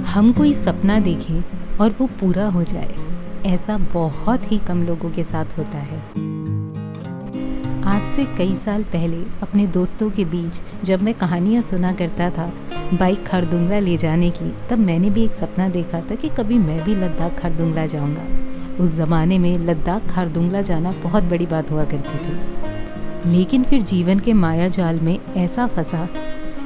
हम कोई सपना देखें और वो पूरा हो जाए, ऐसा बहुत ही कम लोगों के साथ होता है। आज से कई साल पहले अपने दोस्तों के बीच जब मैं कहानियाँ सुना करता था बाइक खारदुंगला ले जाने की, तब मैंने भी एक सपना देखा था कि कभी मैं भी लद्दाख खारदुंगला जाऊँगा। उस ज़माने में लद्दाख खारदुंगला जाना बहुत बड़ी बात हुआ करती थी। लेकिन फिर जीवन के माया जाल में ऐसा फंसा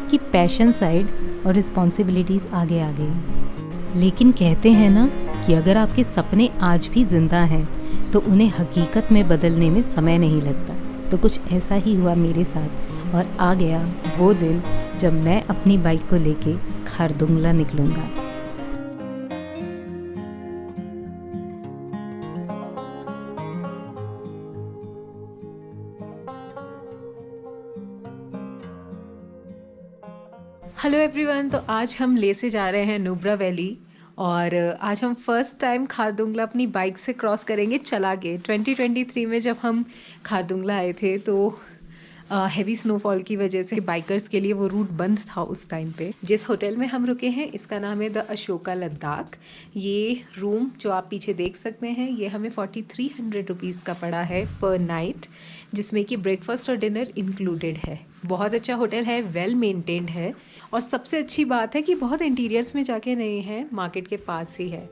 कि पैशन साइड और रिस्पॉन्सिबिलिटीज़ आगे आ गई। लेकिन कहते हैं ना कि अगर आपके सपने आज भी जिंदा हैं तो उन्हें हकीकत में बदलने में समय नहीं लगता। तो कुछ ऐसा ही हुआ मेरे साथ और आ गया वो दिन जब मैं अपनी बाइक को लेके खारदुंगला निकलूँगा। हेलो एवरीवन, तो आज हम ले से जा रहे हैं नुब्रा वैली और आज हम फर्स्ट टाइम खारदुंगला अपनी बाइक से क्रॉस करेंगे चला के। 2023 में जब हम खारदुंगला आए थे तो हैवी स्नोफॉल की वजह से बाइकर्स के लिए वो रूट बंद था उस टाइम पे। जिस होटल में हम रुके हैं इसका नाम है द अशोका लद्दाख। ये रूम जो आप पीछे देख सकते हैं ये हमें 4300 रुपीज़ का पड़ा है पर नाइट, जिसमें कि ब्रेकफास्ट और डिनर इंक्लूडेड है। बहुत अच्छा होटल है, वेल मेंटेन्ड है और सबसे अच्छी बात है कि बहुत इंटीरियर्स में जाके नहीं है, मार्केट के पास ही है।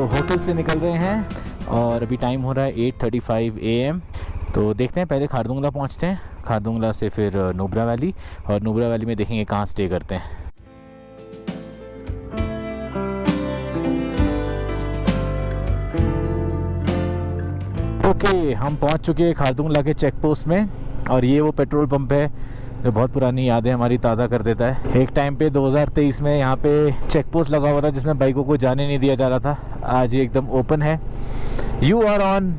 होटल से निकल रहे हैं और अभी टाइम हो रहा है 8:35 AM। तो देखते हैं, पहले खारदुंगला पहुंचते हैं, खारदुंगला से फिर नुब्रा वैली और नुब्रा वैली में देखेंगे कहाँ स्टे करते हैं। ओके, हम पहुंच चुके हैं खारदुंगला के चेक पोस्ट में और ये वो पेट्रोल पंप है जो बहुत पुरानी यादें हमारी ताज़ा कर देता है। एक टाइम पे 2023 में यहाँ पे चेक पोस्ट लगा हुआ था जिसमें बाइकों को जाने नहीं दिया जा रहा था। आज ये एकदम ओपन है। You are on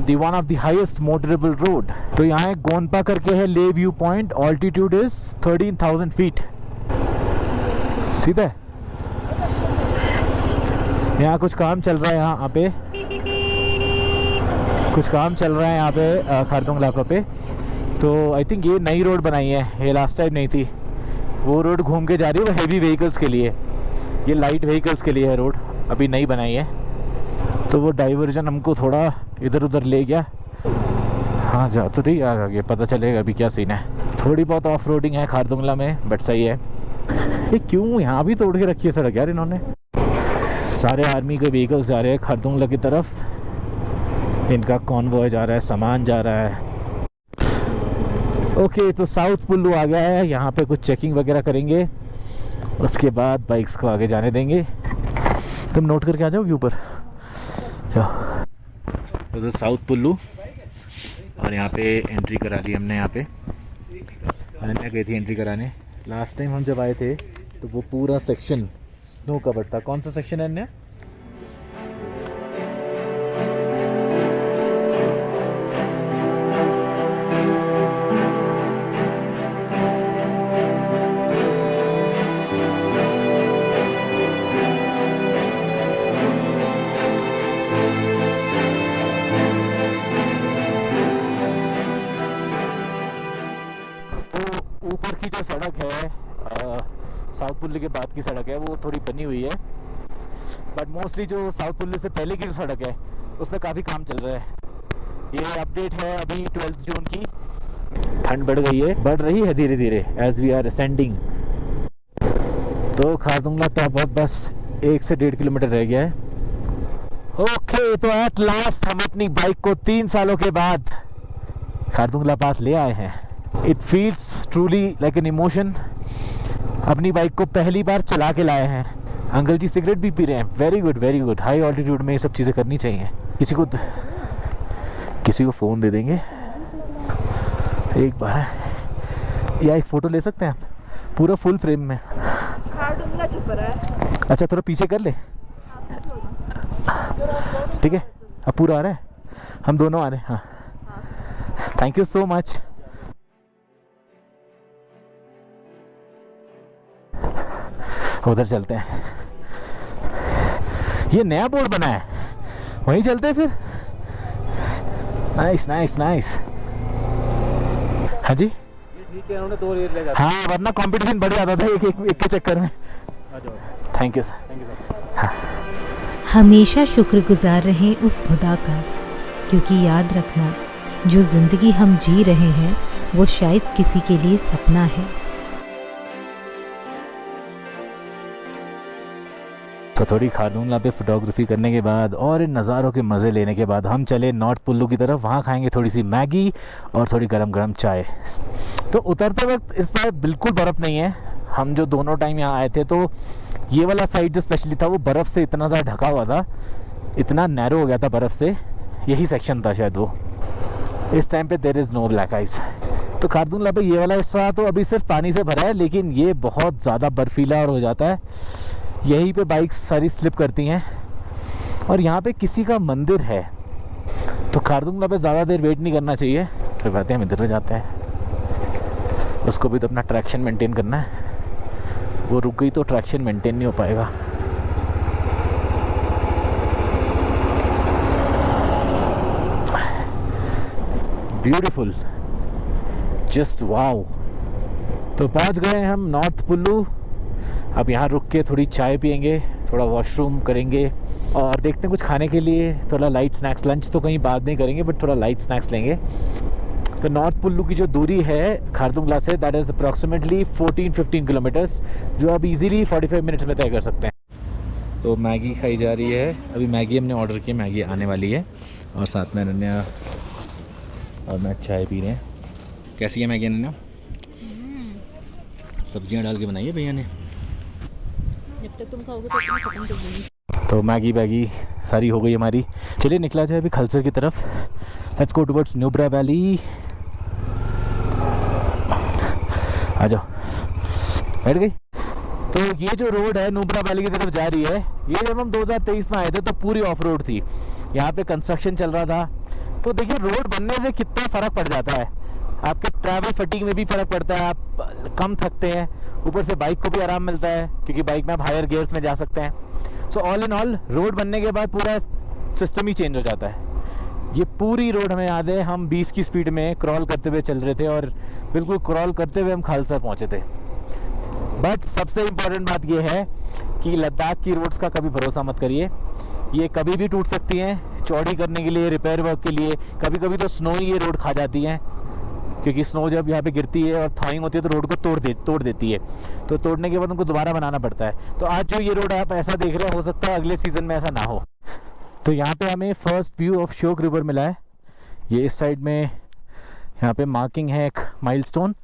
the one of the highest motorable road. तो यहाँ एक गोनपा करके है Leh view point, altitude is 13,000 feet. सीधा यहाँ कुछ काम चल रहा है, यहाँ पे कुछ काम चल रहा है यहाँ पे खारदुंगला पे। तो आई थिंक ये नई रोड बनाई है, ये लास्ट टाइम नहीं थी। वो रोड घूम के जा रही है, वो हैवी व्हीकल्स के लिए, ये लाइट व्हीकल्स के लिए है रोड, अभी नई बनाई है। तो वो डाइवर्जन हमको थोड़ा इधर उधर ले गया। हाँ जा तो रही आगे, पता चलेगा अभी क्या सीन है। थोड़ी बहुत ऑफ रोडिंग है खारदुंगला में बट सही है। ये क्यों यहाँ भी तोड़ के रखी है सड़क यार इन्होंने। सारे आर्मी के व्हीकल्स जा रहे हैं खारदुंगला की तरफ, इनका कॉन्वॉय जा रहा है, सामान जा रहा है। ओके, तो साउथ पुल्लू आ गया है, यहाँ पे कुछ चेकिंग वगैरह करेंगे, उसके बाद बाइक्स को आगे जाने देंगे। तुम नोट करके आ जाओगे ऊपर जाओ। तो साउथ पुल्लू और यहाँ पे एंट्री करा ली हमने। यहाँ पे अनन्या गई थी एंट्री कराने। लास्ट टाइम हम जब आए थे तो वो पूरा सेक्शन स्नो कवर्ड था। कौन सा सेक्शन है अनन्या? ऊपर की जो सड़क है साउथ पुल्लू के बाद की सड़क है, वो थोड़ी बनी हुई है, बट मोस्टली जो साउथ पुल्लू से पहले की जो सड़क है उस पर काफ़ी काम चल रहा है। ये अपडेट है अभी 12 जून की। ठंड बढ़ गई है, बढ़ रही है धीरे धीरे एज वी आर असेंडिंग। तो खारदुंगला टॉप ऑफ बस 1 से 1.5 किलोमीटर रह गया है। ओके, तो एट लास्ट हम अपनी बाइक को 3 सालों के बाद खारदुंगला पास ले आए हैं। It feels truly like an emotion. अपनी बाइक को पहली बार चला के लाए हैं। अंकल जी सिगरेट भी पी रहे हैं। Very good very good. High altitude में ये सब चीज़ें करनी चाहिए। किसी को फ़ोन दे देंगे एक बार, या एक फ़ोटो ले सकते हैं आप पूरा फुल फ्रेम में। अच्छा थोड़ा पीछे कर ले, ठीक है। अब पूरा आ रहा है, हम दोनों आ रहे हैं। हाँ थैंक यू सो मच। उधर चलते हैं, ये नया बोर्ड बना है, वहीं चलते हैं फिर। Nice nice nice. हाँ जी ठीक है, उन्होंने 2 रेट ले जाते। हाँ वरना कंपटीशन बढ़ जाता था एक के चक्कर में। Thank you sir. Thank you sir. हमेशा शुक्रगुजार रहें उस खुदा का, क्योंकि याद रखना जो ज़िंदगी हम जी रहे हैं वो शायद किसी के लिए सपना है। तो थोड़ी खारदूंगला पे फोटोग्राफी करने के बाद और इन नज़ारों के मज़े लेने के बाद हम चले नॉर्थ पुल्लू की तरफ। वहाँ खाएंगे थोड़ी सी मैगी और थोड़ी गरम गरम चाय। तो उतरते वक्त इस पर बिल्कुल बर्फ़ नहीं है। हम जो दोनों टाइम यहाँ आए थे तो ये वाला साइड जो स्पेशली था वो बर्फ़ से इतना ज़्यादा ढका हुआ था, इतना नैरो हो गया था बर्फ़ से, यही सेक्शन था शायद वो। इस टाइम पे there is no black ice. तो खारदूंगला पे ये वाला हिस्सा तो अभी सिर्फ पानी से भरा है, लेकिन ये बहुत ज़्यादा बर्फीला और हो जाता है। यहीं पे बाइक्स सारी स्लिप करती हैं और यहाँ पे किसी का मंदिर है, तो खारदूंगला पे ज़्यादा देर वेट नहीं करना चाहिए। फिर बातें हम इधर में जाते हैं, उसको भी तो अपना ट्रैक्शन मेंटेन करना है, वो रुक गई तो ट्रैक्शन मेंटेन नहीं हो पाएगा। Beautiful, just wow. तो पहुँच गए हम नॉर्थ पुल्लू। अब यहाँ रुक के थोड़ी चाय पियेंगे, थोड़ा वॉशरूम करेंगे और देखते हैं कुछ खाने के लिए थोड़ा लाइट स्नैक्स। लंच तो कहीं बाद नहीं करेंगे बट थोड़ा लाइट स्नैक्स लेंगे। तो नॉर्थ पुल्लू की जो दूरी है खारदूंगला से, दैट इज़ अप्रॉक्सीमेटली 14-15 किलोमीटर्स, जो आप इजीली 45 मिनट्स में तय कर सकते हैं। तो मैगी खाई जा रही है, अभी मैगी हमने ऑर्डर की, मैगी आने वाली है और साथ में अनन्या और मैं चाय पी रहे हैं। कैसी है मैगी अनन्या? सब्जियां डाल के बनाई है भैया ने। जब तक तुम खाओगे तो तुम खत्म कर देंगे। तो मैगी वैगी सारी हो गई हमारी। चलिए निकला जाए अभी खलसर की तरफ। Let's go towards Nubra valley. आ जाओ, बैठ गई। तो ये जो रोड है नुब्रा वैली की तरफ जा रही है, ये जब हम 2023 में आए थे तो पूरी ऑफ रोड थी। यहाँ पे कंस्ट्रक्शन चल रहा था। तो देखिए रोड बनने से कितना फ़र्क पड़ जाता है, आपके ट्रैवल फटीग में भी फ़र्क पड़ता है, आप कम थकते हैं, ऊपर से बाइक को भी आराम मिलता है क्योंकि बाइक में आप हायर गियर्स में जा सकते हैं। So all in all road बनने के बाद पूरा सिस्टम ही चेंज हो जाता है। ये पूरी रोड हमें याद है, हम 20 की स्पीड में क्रॉल करते हुए चल रहे थे और बिल्कुल क्रॉल करते हुए हम खालसा पहुँचे थे। बट सबसे इम्पॉर्टेंट बात यह है कि लद्दाख की रोड्स का कभी भरोसा मत करिए, ये कभी भी टूट सकती हैं। चौड़ी करने के लिए, रिपेयर वर्क के लिए, कभी कभी तो स्नो ही ये रोड खा जाती हैं, क्योंकि स्नो जब यहाँ पे गिरती है और थॉइंग होती है तो रोड को तोड़ देती है। तो तोड़ने के बाद उनको दोबारा बनाना पड़ता है। तो आज जो ये रोड आप ऐसा देख रहे हैं, हो सकता है अगले सीज़न में ऐसा ना हो। तो यहाँ पे हमें first view of Shyok river मिला है। ये इस साइड में यहाँ पे मार्किंग है एक माइलस्टोन,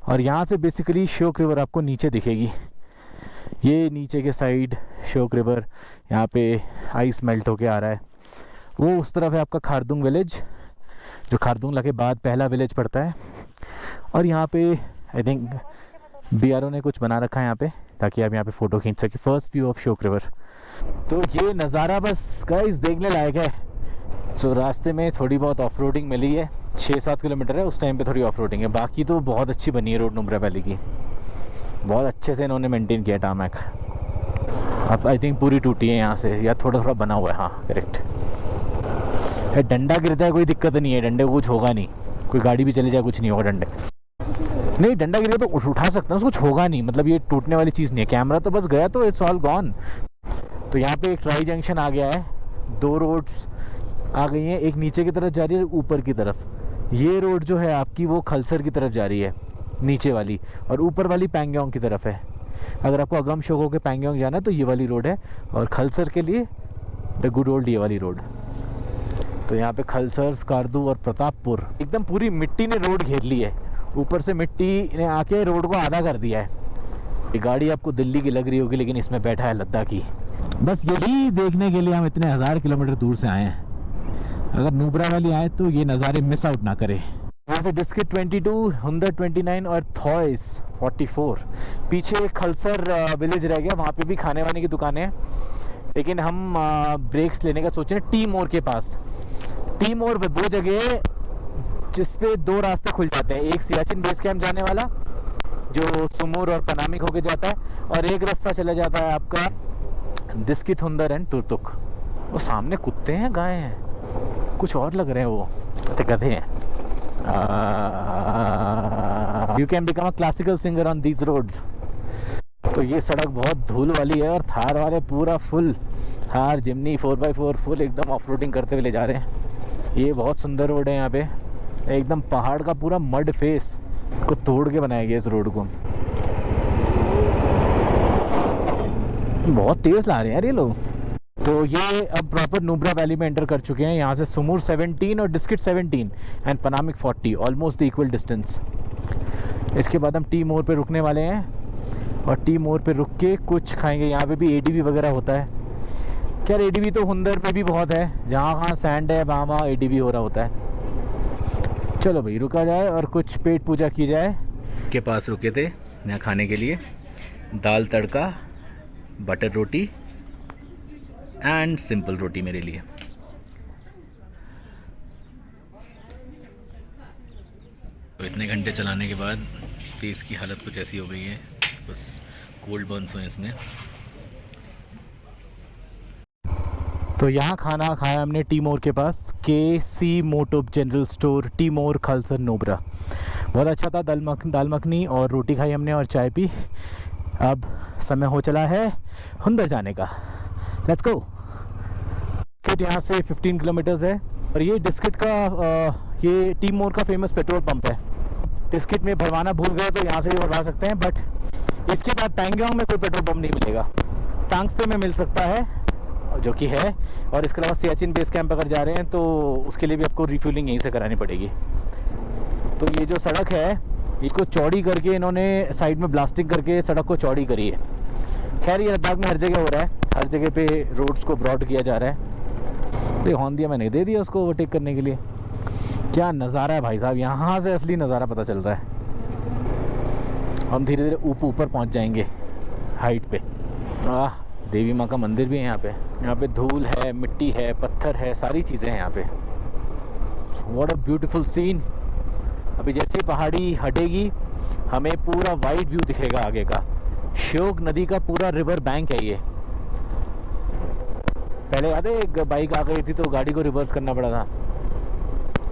और यहाँ से बेसिकली श्योक रिवर आपको नीचे दिखेगी। ये नीचे के साइड श्योक रिवर, यहाँ पे आइस मेल्ट होके आ रहा है। वो उस तरफ है आपका खारदुंग विलेज, जो खारदुंगला के बाद पहला विलेज पड़ता है। और यहाँ पे आई थिंक BRO ने कुछ बना रखा है यहाँ पे, ताकि आप यहाँ पे फ़ोटो खींच सके। First view of Shyok river. तो ये नज़ारा बस गाइस देखने लायक है। तो रास्ते में थोड़ी बहुत ऑफ रोडिंग मिली है, 6-7 किलोमीटर है, उस टाइम पे थोड़ी ऑफ रोडिंग है। बाकी तो बहुत अच्छी बनी है रोड नुब्रा वैली की, बहुत अच्छे से इन्होंने मेंटेन किया टारमैक। अब आई थिंक पूरी टूटी है यहाँ से, या थोड़ा थोड़ा बना हुआ है। हाँ करेक्ट है। डंडा गिरता है कोई दिक्कत नहीं है, डंडे को कुछ होगा नहीं, कोई गाड़ी भी चले जाए कुछ नहीं होगा। डंडे नहीं, डंडा गिरे तो उठा सकते हैं, उसको कुछ होगा नहीं, मतलब ये टूटने वाली चीज़ नहीं है। कैमरा तो बस गया तो इट्स ऑल गॉन। तो यहाँ पे एक ट्राई जंक्शन आ गया है, 2 रोड्स आ गई हैं, एक नीचे की तरफ जा रही है, ऊपर की तरफ। ये रोड जो है आपकी वो खलसर की तरफ जा रही है, नीचे वाली, और ऊपर वाली पैंगोंग की तरफ है। अगर आपको अगम शोक होकर पैंगोंग जाना है तो ये वाली रोड है, और खलसर के लिए द गुड ओल्ड ये वाली रोड। तो यहाँ पे खलसर, स्कार्दू और प्रतापपुर एकदम पूरी मिट्टी ने रोड घेर ली है। ऊपर से मिट्टी ने आके रोड को आधा कर दिया है। ये गाड़ी आपको दिल्ली की लग रही होगी, लेकिन इसमें बैठा है लद्दाखी। बस यही देखने के लिए हम इतने 1000 किलोमीटर दूर से आए हैं। अगर नुब्रा वैली आए तो ये नज़ारे मिस आउट ना करें। यहाँ से डिस्किट 22, हुंदर 29 और थॉइस 44। पीछे खलसर विलेज रह गया, वहाँ पे भी खाने वाने की दुकानें हैं, लेकिन हम ब्रेक्स लेने का सोच रहे हैं टी मोर के पास। टी मोर वो जगह जिस पे 2 रास्ते खुल जाते हैं, एक सियाचिन बेस कैंप जाने वाला जो सुमूर और पनामिक होके जाता है, और एक रास्ता चला जाता है आपका डिस्किट, हुंदर एंड तुर्तुक। वो सामने कुत्ते हैं, गाय हैं, कुछ और लग रहे हैं, वो गधे हैं। You can become a classical singer on these roads. तो ये सड़क बहुत धूल वाली है और थार वाले पूरा फुल, थार जिमनी 4x4 फुल एकदम ऑफ रोडिंग करते हुए ले जा रहे हैं। ये बहुत सुंदर रोड है, यहाँ पे एकदम पहाड़ का पूरा मड फेस को तोड़ के बनाया गया इस रोड को। बहुत तेज़ ला रहे हैं यार ये लोग। तो ये अब प्रॉपर नुब्रा वैली में एंटर कर चुके हैं। यहाँ से सुमूर 17 और Diskit 17 and Panamik 40, almost the equal distance. इसके बाद हम टी मोर पे रुकने वाले हैं और टी मोर पे रुक के कुछ खाएंगे। यहाँ पे भी एडीवी वगैरह होता है। क्या एडीवी तो हुंदर पे भी बहुत है, जहाँ सैंड है वहाँ एडीवी हो रहा होता है। चलो भाई रुका जाए और कुछ पेट पूजा की जाए। के पास रुके थे यहाँ खाने के लिए, दाल तड़का, बटर रोटी एंड सिंपल रोटी मेरे लिए। तो इतने घंटे चलाने के बाद फेस की हालत कुछ ऐसी हो गई है, बस कोल्ड बर्न्स हुए इसमें। तो यहाँ खाना खाया हमने टी मोर के पास, KC मोटो जनरल स्टोर, टी मोर, खलसर, नुब्रा। बहुत अच्छा था। दाल मखनी और रोटी खाई हमने और चाय पी। अब समय हो चला है हुंदर जाने का। Let's go. डिस्किट यहाँ से 15 किलोमीटर्स है और ये डिस्किट का ये टी मोर का फेमस पेट्रोल पंप है। डिस्किट में भरवाना भूल गए तो यहाँ से भी भरवा सकते हैं, बट इसके बाद पैंगोंग में कोई पेट्रोल पंप नहीं मिलेगा। टांगस्ते में मिल सकता है, जो कि है, और इसके अलावा सियाचिन बेस कैंप अगर जा रहे हैं तो उसके लिए भी आपको रिफ्यूलिंग यहीं से करानी पड़ेगी। तो ये जो सड़क है इसको चौड़ी करके इन्होंने साइड में ब्लास्टिंग करके सड़क को चौड़ी करी है। खैर ये लद्दाख में हर जगह हो रहा है, हर जगह पे रोड्स को ब्रॉड किया जा रहा है। तो हॉर्न दिया मैंने, दे दिया उसको ओवरटेक करने के लिए। क्या नज़ारा है भाई साहब, यहाँ से असली नज़ारा पता चल रहा है। हम धीरे धीरे ऊपर पहुँच जाएंगे हाइट पे। देवी माँ का मंदिर भी है यहाँ पे। यहाँ पे धूल है, मिट्टी है, पत्थर है, सारी चीज़ें हैं यहाँ पे। What a beautiful scene. अभी जैसे पहाड़ी हटेगी हमें पूरा वाइड व्यू दिखेगा आगे का। श्योक नदी का पूरा रिवर बैंक है ये। पहले याद है एक बाइक आ गई थी तो गाड़ी को रिवर्स करना पड़ा था।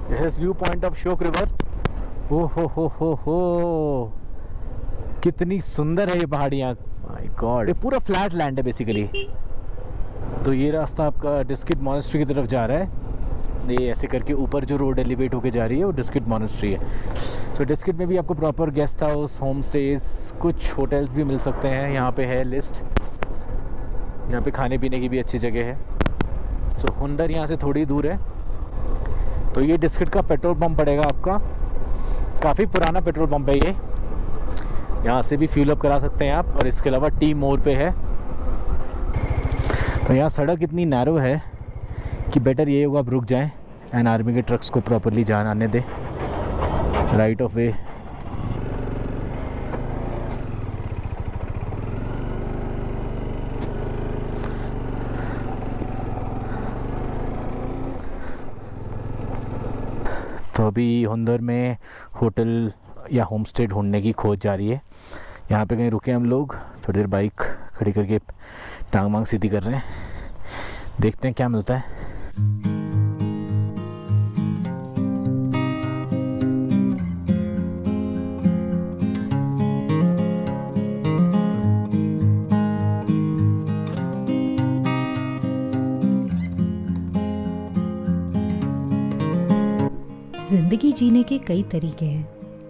This is view point of Shyok river. ओ हो कितनी सुंदर है ये पहाड़ियाँ, माय गॉड। ये पूरा फ्लैट लैंड है बेसिकली। तो ये रास्ता आपका डिस्किट मॉनेस्ट्री की तरफ जा रहा है। ये ऐसे करके ऊपर जो रोड एलिवेट होके जा रही है वो डिस्किट मॉनेस्ट्री है। सो डिस्किट में भी आपको proper guest house, home stage, कुछ होटल्स भी मिल सकते हैं। यहाँ पे है लिस्ट। यहाँ पे खाने पीने की भी अच्छी जगह है। तो हुंदर यहाँ से थोड़ी दूर है। तो ये डिस्किट का पेट्रोल पंप पड़ेगा आपका। काफ़ी पुराना पेट्रोल पंप है ये। यहाँ से भी फ्यूल अप करा सकते हैं आप। और इसके अलावा टी मोर पे है। तो यहाँ सड़क इतनी नैरो है कि बेटर ये होगा आप रुक जाएं एंड आर्मी के ट्रक्स को प्रॉपरली जान आने दें। राइट ऑफ वे। तो अभी हुंदर में होटल या होम स्टे ढूंढने की खोज जारी है। यहाँ पे कहीं रुके हम लोग, थोड़ी देर बाइक खड़ी करके टांग मांग सीधी कर रहे हैं। देखते हैं क्या मिलता है। जिंदगी जीने के कई तरीके हैं,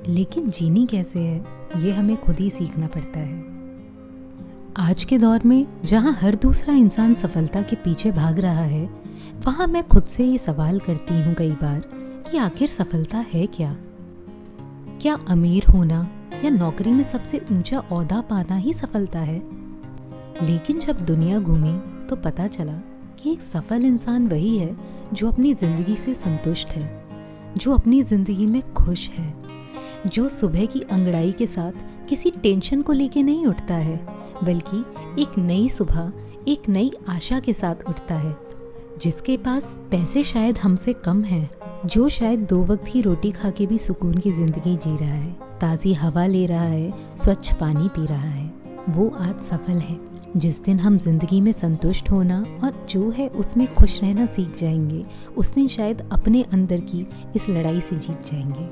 लेकिन जीनी कैसे है ये हमें खुद ही सीखना पड़ता है। आज के दौर में जहाँ हर दूसरा इंसान सफलता के पीछे भाग रहा है, वहाँ मैं खुद से ये सवाल करती हूँ कई बार कि आखिर सफलता है क्या? क्या अमीर होना या नौकरी में सबसे ऊंचा ओहदा पाना ही सफलता है? लेकिन जब दुनिया घूमी तो पता चला कि एक सफल इंसान वही है जो अपनी ज़िंदगी से संतुष्ट है, जो अपनी ज़िंदगी में खुश है, जो सुबह की अंगड़ाई के साथ किसी टेंशन को लेके नहीं उठता है, बल्कि एक नई सुबह, एक नई आशा के साथ उठता है, जिसके पास पैसे शायद हमसे कम हैं, जो शायद 2 वक्त की रोटी खा के भी सुकून की ज़िंदगी जी रहा है, ताज़ी हवा ले रहा है, स्वच्छ पानी पी रहा है, वो आज सफल है। जिस दिन हम जिंदगी में संतुष्ट होना और जो है उसमें खुश रहना सीख जाएंगे, उस दिन शायद अपने अंदर की इस लड़ाई से जीत जाएंगे।